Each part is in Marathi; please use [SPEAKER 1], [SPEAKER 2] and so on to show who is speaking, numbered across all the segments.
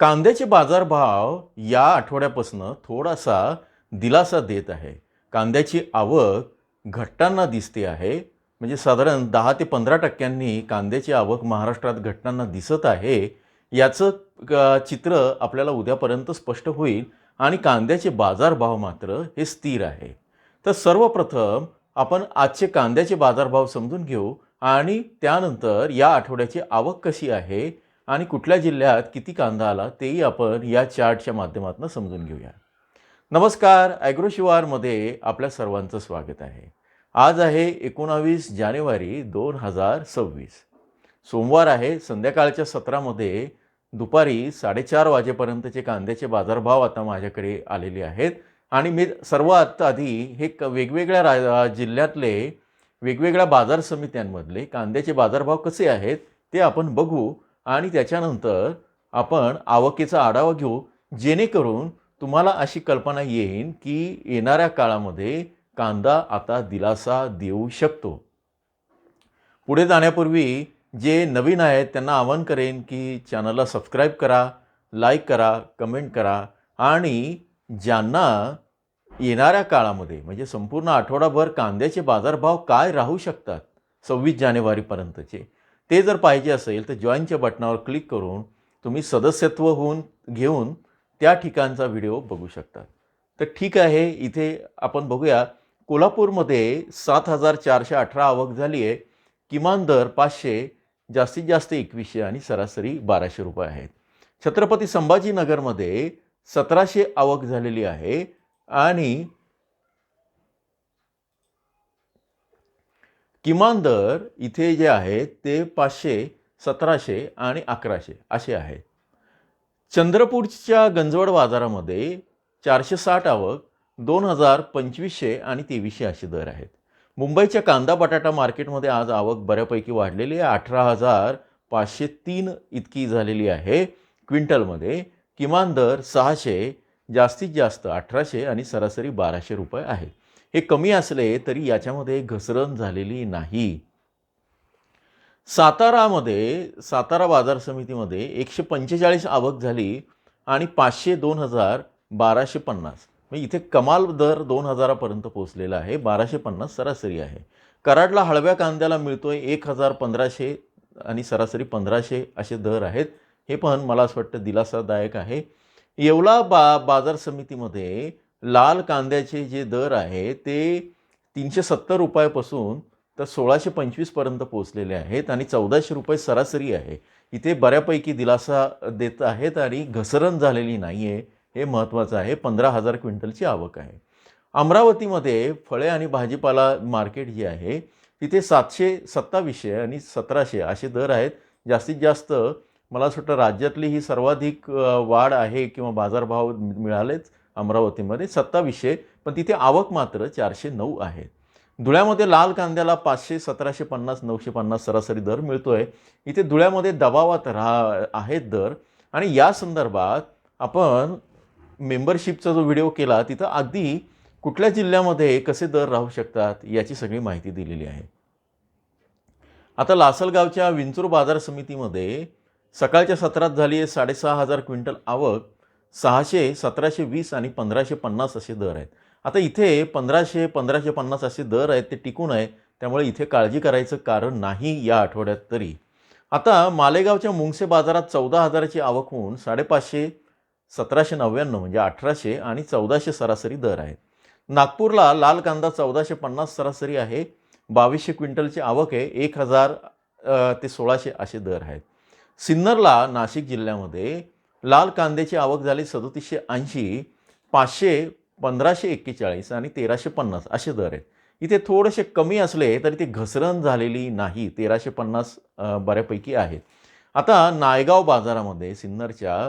[SPEAKER 1] कांद्याचे बाजारभाव या आठवड्यापासून थोडासा दिलासा देत आहे. कांद्याची आवक घटताना दिसते आहे. म्हणजे साधारण 10 ते 15% कांद्याची आवक महाराष्ट्रात घटताना दिसत आहे. याचं चित्र आपल्याला उद्यापर्यंत स्पष्ट होईल आणि कांद्याचे बाजारभाव मात्र हे स्थिर आहे. तर सर्वप्रथम आपण आजचे कांद्याचे बाजारभाव समजून घेऊ आणि त्यानंतर या आठवड्याची आवक कशी आहे आणि कुठल्या जिल्ह्यात किती कांदा आला तेही आपण या चार्टच्या माध्यमातून समजून घेऊया. नमस्कार, ॲग्रो शिवारमध्ये आपल्या सर्वांचं स्वागत आहे. आज आहे 19 जानेवारी 2026. सोमवार आहे. संध्याकाळच्या सत्रामध्ये दुपारी 4:30 वाजेपर्यंतचे कांद्याचे बाजारभाव आता माझ्याकडे आलेले आहेत आणि मी सर्वात आधी हे वेगवेगळ्या जिल्ह्यातले वेगवेगळ्या बाजार समित्यांमधले कांद्याचे बाजारभाव कसे आहेत ते आपण बघू आणि त्याच्यानंतर आपण आवकेचा आढावा घेऊ, जेणेकरून तुम्हाला अशी कल्पना येईल की येणाऱ्या काळामध्ये कांदा आता दिलासा देऊ शकतो. पुढे जाण्यापूर्वी जे नवीन आहेत त्यांना आवाहन करेन की चॅनलला सबस्क्राईब करा, लाईक करा, कमेंट करा आणि ज्यांना येणाऱ्या काळामध्ये म्हणजे संपूर्ण आठवडाभर कांद्याचे बाजारभाव काय राहू शकतात 26 जानेवारीपर्यंतचे ते जर पाहिजे असेल तर जॉईनच्या बटनावर क्लिक करून तुम्ही सदस्यत्व घेऊन त्या ठिकाणचा व्हिडिओ बघू शकता. तर ठीक आहे, इथे आपण बघूया. कोल्हापूरमध्ये 7,418 आवक झाली आहे. किमान दर 500, जास्तीत जास्त 2100 आणि सरासरी 1200 रुपये आहेत. छत्रपती संभाजीनगरमध्ये 1700 आवक झालेली आहे आणि किमान दर इथे जे आहेत ते 500, 1700 आणि 1100 असे आहेत. चंद्रपूरच्या गंजवड बाजारामध्ये 460 आवक, 2000, 2500 आणि 2300 असे दर आहेत. मुंबईच्या कांदा बटाटा मार्केटमध्ये आज आवक बऱ्यापैकी वाढलेली आहे. 18,503 इतकी झालेली आहे क्विंटलमध्ये. किमान दर 600, जास्तीत जास्त 1800 आणि सरासरी 1200 रुपये आहे. हे कमी असले तरी याच्यामध्ये घसरण झालेली नाही. सातारा बाजार समितीमध्ये 145 आवक झाली आणि 500, 2000, 1250 म्हणजे इथे कमाल दर 2000 पर्यंत पोहोचलेला आहे. 1250 सरासरी आहे. कराडला हळव्या कांद्याला मिळतोय 1000, 1500 आणि सरासरी 1500 असे दर आहेत. हे पण मला असं वाटतं दिलासादायक आहे. येवला बाजार समितीमध्ये लाल कांद्याचे जे दर आहे ते 370 रुपयापासून तर 1625 पर्यंत पोहोचलेले आहेत आणि 1400 रुपये सरासरी आहे. इथे बऱ्यापैकी दिलासा देत आहेत आणि घसरण झालेली नाही आहे, हे महत्त्वाचं आहे. 15,000 क्विंटलची आवक आहे. अमरावतीमध्ये फळे आणि भाजीपाला मार्केट जे आहे तिथे 700, 2700 आणि 1700 असे दर आहेत. जास्तीत जास्त मला असं वाटतं राज्यातली ही सर्वाधिक वाढ आहे किंवा बाजारभाव मिळालेच अमरावतीमध्ये 2700, पण तिथे आवक मात्र 409 आहे. धुळ्यामध्ये लाल कांद्याला 500, 1750, 950 सरासरी दर मिळतोय. इथे धुळ्यामध्ये दबावात आहेत दर आणि या संदर्भात आपण मेंबरशिपचा जो व्हिडिओ केला तिथं अगदी कुठल्या जिल्ह्यामध्ये कसे दर राहू शकतात याची सगळी माहिती दिलेली आहे. आता लासलगावच्या विंचूर बाजार समितीमध्ये सकाळच्या सत्रात झाली आहे 6,500 क्विंटल आवक. 600, 1720 आणि 1550 असे दर आहेत. आता इथे 1500, 1550 असे दर आहेत ते टिकून आहे, त्यामुळे इथे काळजी करायचं कारण नाही या आठवड्यात तरी. आता मालेगावच्या मुंगसे बाजारात 14,000ची आवक होऊन 550, 1799 म्हणजे 1800 आणि 1400 सरासरी दर आहेत. नागपूरला लाल कांदा 1450 सरासरी आहे. 2200 क्विंटलची आवक आहे. 1000 ते 1600 असे दर आहेत. सिन्नरला नाशिक जिल्ह्यामध्ये लाल कांद्याची आवक झाली 3780, 500, 1541 आणि 1350 असे दर आहेत. इथे थोडेसे कमी असले तरी ते घसरण झालेली नाही. 1350 बऱ्यापैकी आहेत. आता नायगाव बाजारामध्ये सिन्नरच्या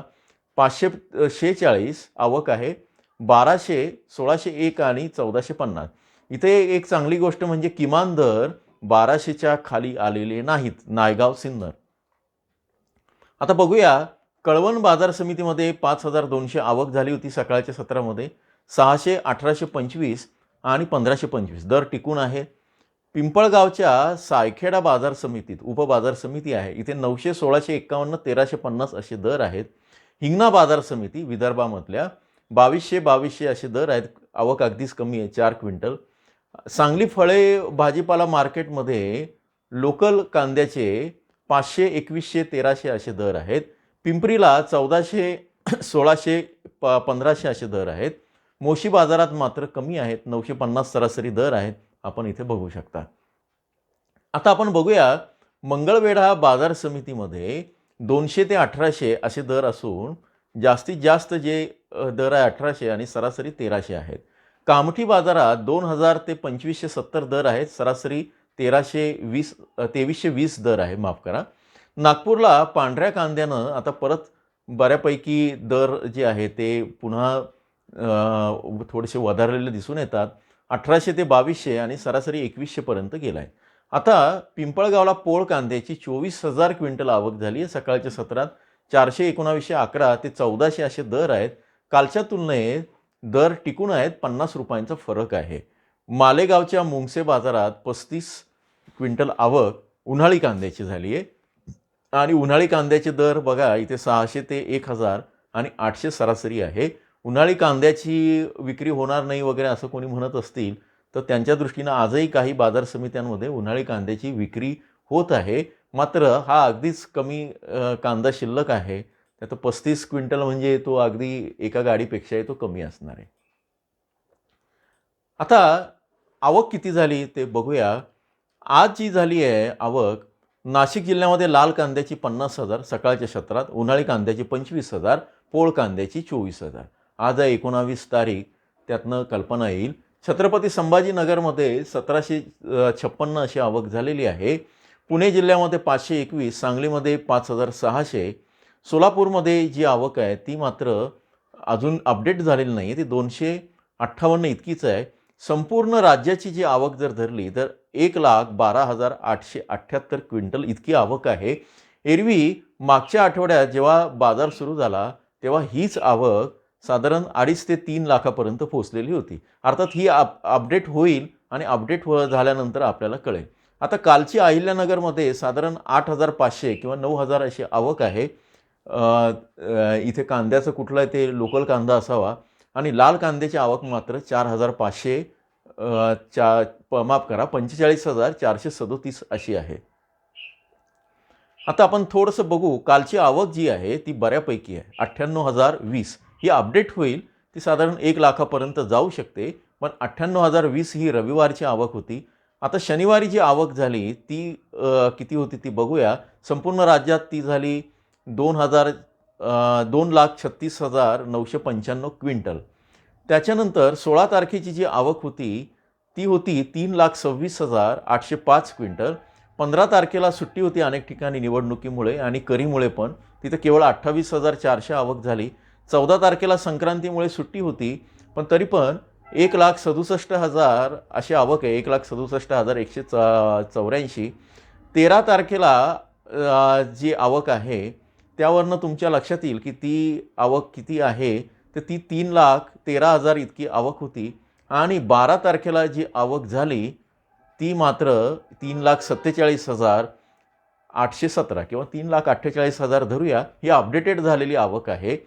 [SPEAKER 1] 546 आवक आहे. 1200, 1601 आणि 1450. इथे एक चांगली गोष्ट म्हणजे किमान दर 1200च्या खाली आलेले नाहीत नायगाव सिन्नर. आता बघूया कळवण बाजार समितीमध्ये 5200 आवक झाली होती सकाळच्या सत्रामध्ये. 600, 1825 आणि 1525 दर टिकून आहे. पिंपळगावच्या सायखेडा बाजार समितीत उपबाजार समिती आहे, इथे 900, 1651, 1350 असे दर आहेत. हिंगणा बाजार समिती विदर्भामधल्या 2200 असे दर आहेत. आवक अगदीच कमी आहे, 4 क्विंटल. सांगली फळे भाजीपाला मार्केटमध्ये लोकल कांद्याचे 500, 2100, 1300 असे दर आहेत. पिंपरीला 1400, 1600, 1500 असे दर आहेत. मोशी बाजारात मात्र कमी आहेत, 950 सरासरी दर आहेत, आपण इथे बघू शकता. आता आपण बघूया मंगळवेढा बाजार समितीमध्ये 200 ते 1800 असे दर असून जास्तीत जास्त जे दर आहे 1800 आणि सरासरी 1300 आहेत. कामठी बाजारात 2000 ते 2570 दर आहेत, सरासरी 2320 दर आहे, माफ करा. नागपूरला पांढऱ्या कांद्यानं आता परत बऱ्यापैकी दर जे आहे ते पुन्हा थोडेसे वधारलेले दिसून येतात. 1800 ते 2200 आणि सरासरी 2100 पर्यंत गेला आहे. आता पिंपळगावला पोळ कांद्याची 24,000 क्विंटल आवक झाली आहे. सकाळच्या सत्रात 419,11 ते 1400 असे दर आहेत. कालच्या तुलनेत दर टिकून आहेत, 50 रुपयांचा फरक आहे. मालेगावच्या मुंगसे बाजारात 35 क्विंटल आवक उन्हाळी कांद्याची झाली आहे आणि उन्हाळी कांद्याचे दर बघा इथे 600 ते 1000 आणि 800 सरासरी आहे. उन्हाळी कांद्याची विक्री होणार नाही वगैरे असं कोणी म्हणत असतील तर त्यांच्या दृष्टीनं आजही काही बाजार समित्यांमध्ये उन्हाळी कांद्याची विक्री होत आहे. मात्र हा अगदीच कमी कांदा शिल्लक आहे. त्यात 35 क्विंटल म्हणजे तो अगदी एका गाडीपेक्षाही तो कमी असणार आहे. आता आवक किती झाली ते बघूया. आज जी झाली आहे आवक, नाशिक जिल्ह्यामध्ये लाल कांद्याची 50,000 सकाळच्या सत्रात, उन्हाळी कांद्याची 25,000, पोळ कांद्याची 24,000. आज आहे 19 तारीख, त्यातनं कल्पना येईल. छत्रपती संभाजीनगरमध्ये 1756 अशी आवक झालेली आहे. पुणे जिल्ह्यामध्ये 521, सांगलीमध्ये 5600. सोलापूरमध्ये जी आवक आहे ती मात्र अजून अपडेट झालेली नाही, ती 258 इतकीच आहे. संपूर्ण राज्याची जी आवक जर धरली तर 1,12,878 क्विंटल इतकी आवक आहे. एरवी मागच्या आठवड्यात जेव्हा बाजार सुरू झाला तेव्हा हीच आवक साधारण 2.5 ते 3 लाखापर्यंत पोहोचलेली होती. अर्थात ही अपडेट होईल आणि अपडेट झाल्यानंतर आपल्याला कळेल. आता कालची अहिल्यानगरमध्ये साधारण 8,500 किंवा 9,000 अशी आवक आहे. इथे कांद्याचं कुठलं आहे ते लोकल कांदा असावा आणि लाल कांद्याची आवक मात्र 4,500 माफ करा 45,437 अशी आहे. आता आपण थोडंसं बघू, कालची आवक जी आहे ती बऱ्यापैकी आहे, 98,020. ही अपडेट होईल, ती साधारण 1 लाखापर्यंत जाऊ शकते, पण 98,020 ही रविवारची आवक होती. आता शनिवारी जी आवक झाली ती किती होती ती बघूया. संपूर्ण राज्यात ती झाली 2,36,995 क्विंटल. त्याच्यानंतर 16 तारखेची जी आवक होती ती होती 3,26,805 क्विंटल. 15 तारखेला सुट्टी होती अनेक ठिकाणी निवडणुकीमुळे आणि करीमुळे, पण तिथे केवळ 28,400 आवक झाली. 14 तारखेला संक्रांतीमुळे सुट्टी होती, पण तरी पण 1,67,000 अशी आवक आहे, 1,67,184. 13 तारखेला जी आवक आहे त्यावरनं तुमच्या लक्षात येईल की ती आवक किती आहे, तर ती 3,13,000 इतकी आवक होती. आणि 12 तारखेला जी आवक झाली ती मात्र 3,47,817 किंवा 3,48,000 धरूया, ही अपडेटेड झालेली आवक आहे.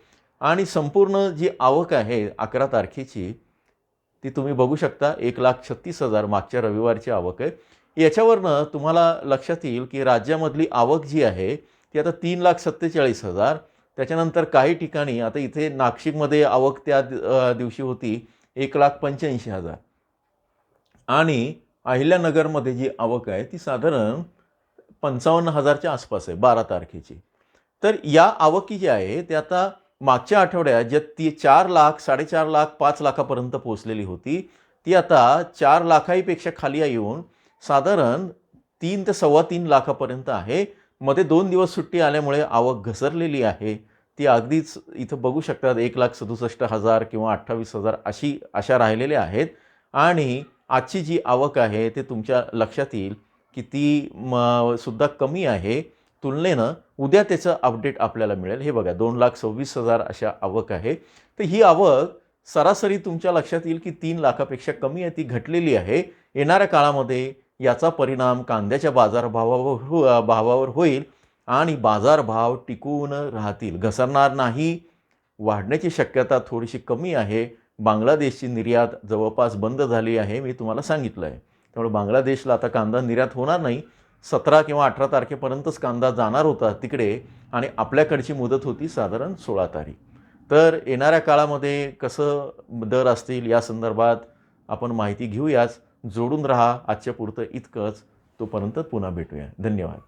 [SPEAKER 1] आणि संपूर्ण जी आवक आहे 11 तारखेची ती तुम्ही बघू शकता, 1,36,000 मागच्या रविवारची आवक आहे. याच्यावरनं तुम्हाला लक्षात येईल की राज्यामधली आवक जी आहे ती आता 3,47,000. त्याच्यानंतर काही ठिकाणी आता इथे नाशिकमध्ये आवक त्या दिवशी होती 1,85,000 आणि अहिल्यानगरमध्ये जी आवक आहे ती साधारण 55,000च्या आसपास आहे 12 तारखेची. तर या आवकी जी आहे ते आता मागच्या आठवड्यात ज्या ती 4 लाख, 4.5 लाख, 5 लाखापर्यंत पोहोचलेली होती ती आता 4 लाखाहीपेक्षा खाली येऊन साधारण 3 ते 3.25 लाखापर्यंत आहे. मध्ये 2 दिवस सुट्टी आल्यामुळे आवक घसरलेली आहे. ती अगदीच इथं बघू शकतात 1,67,000 किंवा 28,000 अशा राहिलेल्या आहेत. आणि आजची जी आवक आहे ते तुमच्या लक्षात येईल की ती सुद्धा कमी आहे तुलनेनं. उद्या त्याचं अपडेट आपल्याला मिळेल. हे बघा 2,26,000 अशा आवक आहे. तर ही आवक सरासरी तुमच्या लक्षात येईल की 3 लाखापेक्षा कमी आहे, ती घटलेली आहे. येणाऱ्या काळामध्ये याचा परिणाम कांद्याच्या बाजारभावावर होईल आणि बाजारभाव टिकून राहतील, घसरणार नाही, वाढण्याची शक्यता थोडीशी कमी आहे. बांगलादेशची निर्यात जवळपास बंद झाली आहे, मी तुम्हाला सांगितलं आहे. त्यामुळे बांगलादेशला आता कांदा निर्यात होणार नाही. 17 किंवा 18 तारखेपर्यंतच कांदा जाणार होता तिकडे आणि आपल्याकडची मुदत होती साधारण 16 तारीख. तर येणाऱ्या काळामध्ये कसं दर असतील या संदर्भात आपण माहिती घेऊयाच. जोडून राहा. आजच्या पुरतं इतकंच. तोपर्यंत पुन्हा भेटूया. धन्यवाद.